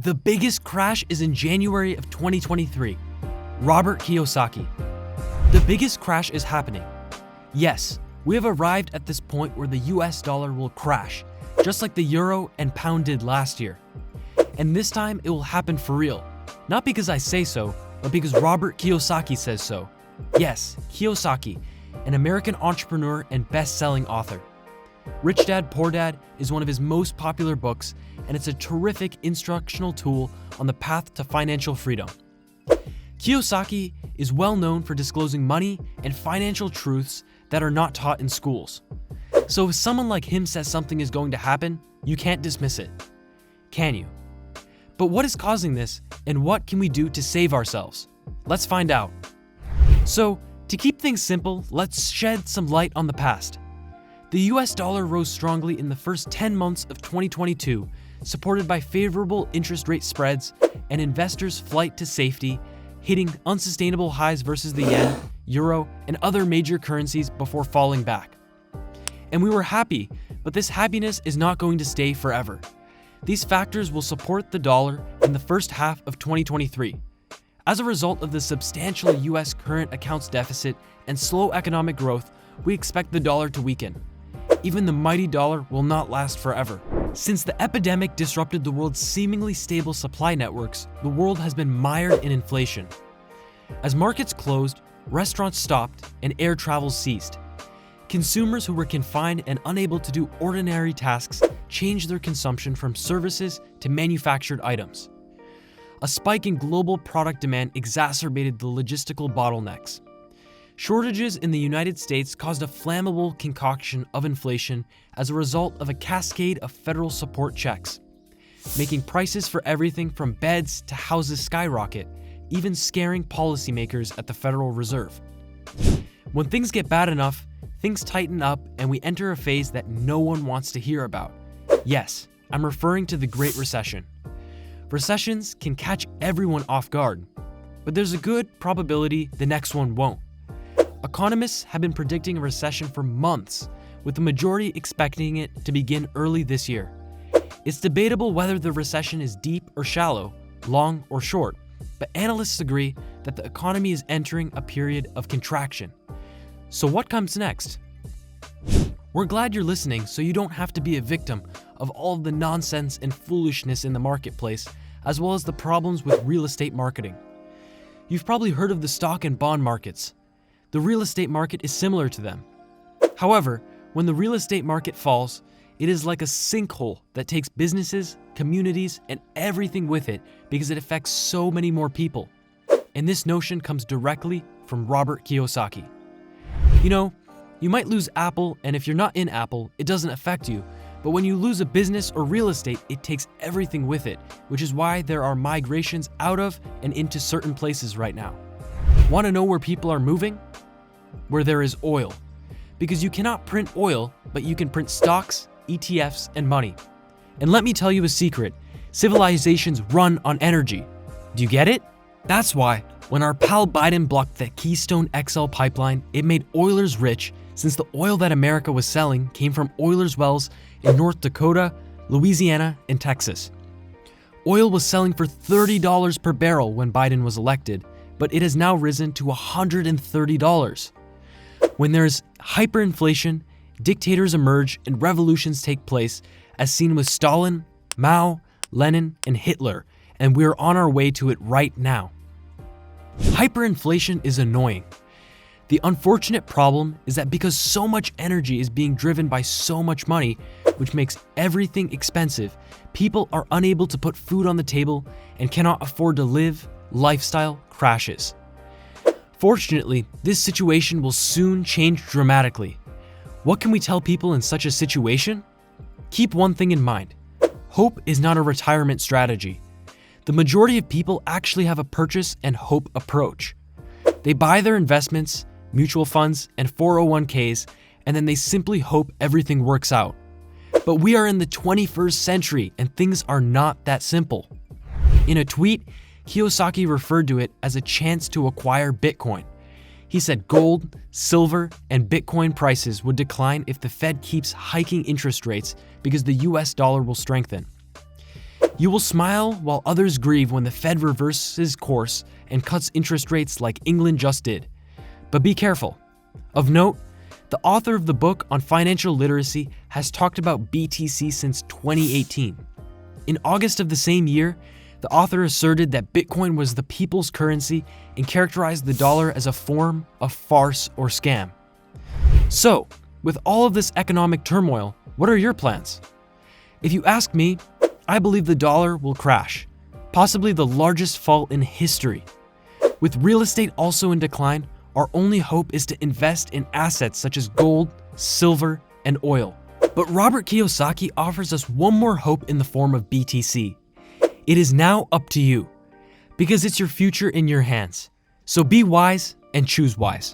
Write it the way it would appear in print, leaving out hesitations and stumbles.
The biggest crash is in January of 2023. Robert Kiyosaki. The biggest crash is happening. Yes, we have arrived at this point where the US dollar will crash, just like the euro and pound did last year. And this time it will happen for real. Not because I say so, but because Robert Kiyosaki says so. Yes, Kiyosaki, an American entrepreneur and best-selling author. Rich Dad, Poor Dad is one of his most popular books, and it's a terrific instructional tool on the path to financial freedom. Kiyosaki is well known for disclosing money and financial truths that are not taught in schools. So if someone like him says something is going to happen, you can't dismiss it, can you? But what is causing this, and what can we do to save ourselves? Let's find out. So, to keep things simple, let's shed some light on the past. The US dollar rose strongly in the first 10 months of 2022, supported by favorable interest rate spreads and investors' flight to safety, hitting unsustainable highs versus the yen, euro, and other major currencies before falling back. And we were happy, but this happiness is not going to stay forever. These factors will support the dollar in the first half of 2023. As a result of the substantial US current accounts deficit and slow economic growth, we expect the dollar to weaken. Even the mighty dollar will not last forever. Since the epidemic disrupted the world's seemingly stable supply networks, the world has been mired in inflation. As markets closed, restaurants stopped, and air travel ceased. Consumers who were confined and unable to do ordinary tasks changed their consumption from services to manufactured items. A spike in global product demand exacerbated the logistical bottlenecks. Shortages in the United States caused a flammable concoction of inflation as a result of a cascade of federal support checks, making prices for everything from beds to houses skyrocket, even scaring policymakers at the Federal Reserve. When things get bad enough, things tighten up and we enter a phase that no one wants to hear about. Yes, I'm referring to the Great Recession. Recessions can catch everyone off guard, but there's a good probability the next one won't. Economists have been predicting a recession for months, with the majority expecting it to begin early this year. It's debatable whether the recession is deep or shallow, long or short, but analysts agree that the economy is entering a period of contraction. So what comes next? We're glad you're listening so you don't have to be a victim of all of the nonsense and foolishness in the marketplace, as well as the problems with real estate marketing. You've probably heard of the stock and bond markets. The real estate market is similar to them. However, when the real estate market falls, it is like a sinkhole that takes businesses, communities, and everything with it because it affects so many more people. And this notion comes directly from Robert Kiyosaki. You know, you might lose Apple, and if you're not in Apple, it doesn't affect you. But when you lose a business or real estate, it takes everything with it, which is why there are migrations out of and into certain places right now. Want to know where people are moving? Where there is oil. Because you cannot print oil, but you can print stocks, ETFs, and money. And let me tell you a secret. Civilizations run on energy. Do you get it? That's why, when our pal Biden blocked the Keystone XL pipeline, it made oilers rich, since the oil that America was selling came from oilers' wells in North Dakota, Louisiana, and Texas. Oil was selling for $30 per barrel when Biden was elected, but it has now risen to $130. When there's hyperinflation, dictators emerge and revolutions take place, as seen with Stalin, Mao, Lenin, and Hitler, and we're on our way to it right now. Hyperinflation is annoying. The unfortunate problem is that because so much energy is being driven by so much money, which makes everything expensive, people are unable to put food on the table and cannot afford to live. Lifestyle crashes. Fortunately, this situation will soon change dramatically. What can we tell people in such a situation? Keep one thing in mind. Hope is not a retirement strategy. The majority of people actually have a purchase and hope approach. They buy their investments, mutual funds, and 401ks, and then they simply hope everything works out. But we are in the 21st century and things are not that simple. In a tweet, Kiyosaki referred to it as a chance to acquire Bitcoin. He said gold, silver, and Bitcoin prices would decline if the Fed keeps hiking interest rates because the US dollar will strengthen. You will smile while others grieve when the Fed reverses course and cuts interest rates like England just did. But be careful. Of note, the author of the book on financial literacy has talked about BTC since 2018. In August of the same year, the author asserted that Bitcoin was the people's currency and characterized the dollar as a form of farce or scam. So, with all of this economic turmoil, what are your plans? If you ask me, I believe the dollar will crash, possibly the largest fall in history. With real estate also in decline, our only hope is to invest in assets such as gold, silver, and oil. But Robert Kiyosaki offers us one more hope in the form of BTC. It is now up to you, because it's your future in your hands. So be wise and choose wise.